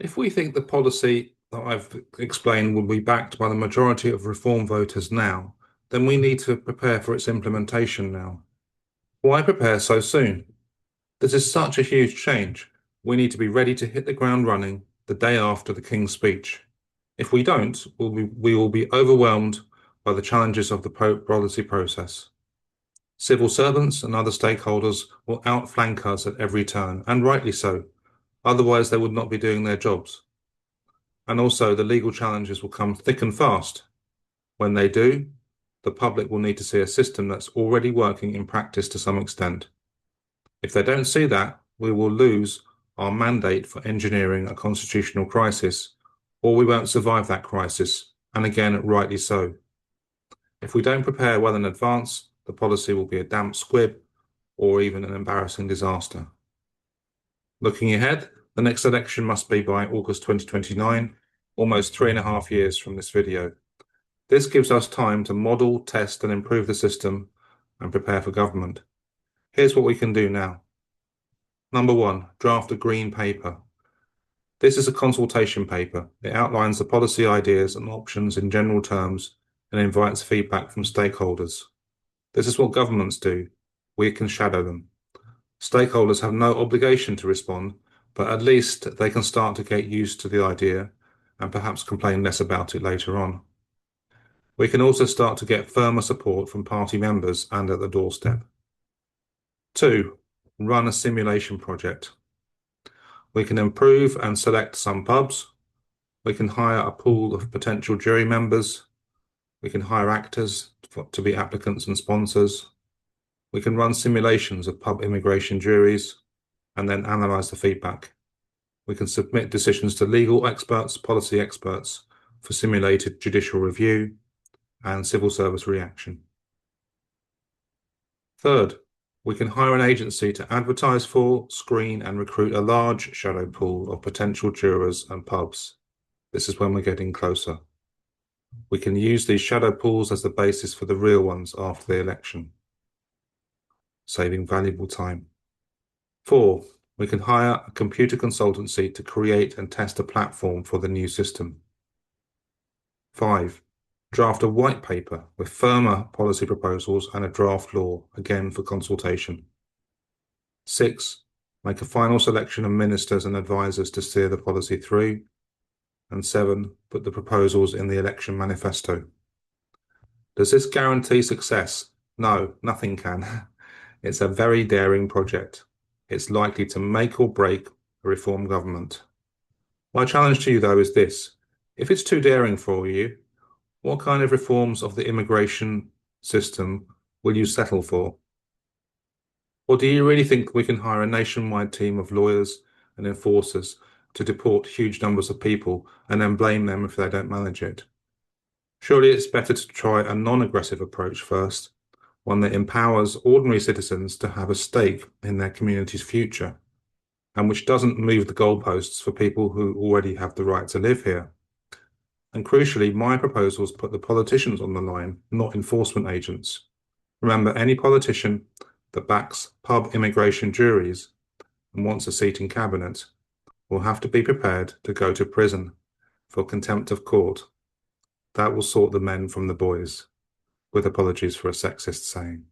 If we think the policy that I've explained will be backed by the majority of reform voters now, then we need to prepare for its implementation now. Why prepare so soon? This is such a huge change. We need to be ready to hit the ground running the day after the King's speech. If we don't, we will be overwhelmed by the challenges of the policy process. Civil servants and other stakeholders will outflank us at every turn, and rightly so. Otherwise, they would not be doing their jobs. And also, the legal challenges will come thick and fast. When they do, the public will need to see a system that's already working in practice to some extent. If they don't see that, we will lose our mandate for engineering a constitutional crisis, or we won't survive that crisis, and again, rightly so. If we don't prepare well in advance, the policy will be a damp squib or even an embarrassing disaster. Looking ahead, the next election must be by August 2029, almost 3.5 years from this video. This gives us time to model, test, and improve the system and prepare for government. Here's what we can do now. Number 1, draft a green paper. This is a consultation paper. It outlines the policy ideas and options in general terms and invites feedback from stakeholders. This is what governments do. We can shadow them. Stakeholders have no obligation to respond, but at least they can start to get used to the idea and perhaps complain less about it later on. We can also start to get firmer support from party members and at the doorstep. 2, run a simulation project. We can improve and select some pubs. We can hire a pool of potential jury members. We can hire actors to be applicants and sponsors. We can run simulations of pub immigration juries and then analyse the feedback. We can submit decisions to legal experts, policy experts for simulated judicial review and civil service reaction. 3rd, we can hire an agency to advertise for, screen and recruit a large shadow pool of potential jurors and pubs. This is when we're getting closer. We can use these shadow pools as the basis for the real ones after the election, saving valuable time. 4, we can hire a computer consultancy to create and test a platform for the new system. 5, draft a white paper with firmer policy proposals and a draft law, again for consultation. 6, make a final selection of ministers and advisors to steer the policy through. And 7, put the proposals in the election manifesto. Does this guarantee success? No, nothing can. It's a very daring project. It's likely to make or break a reform government. My challenge to you, though, is this. If it's too daring for you, what kind of reforms of the immigration system will you settle for? Or do you really think we can hire a nationwide team of lawyers and enforcers to deport huge numbers of people and then blame them if they don't manage it? Surely it's better to try a non-aggressive approach first, one that empowers ordinary citizens to have a stake in their community's future, and which doesn't move the goalposts for people who already have the right to live here. And crucially, my proposals put the politicians on the line, not enforcement agents. Remember, any politician that backs pub immigration juries and wants a seat in cabinet will have to be prepared to go to prison for contempt of court. That will sort the men from the boys, with apologies for a sexist saying.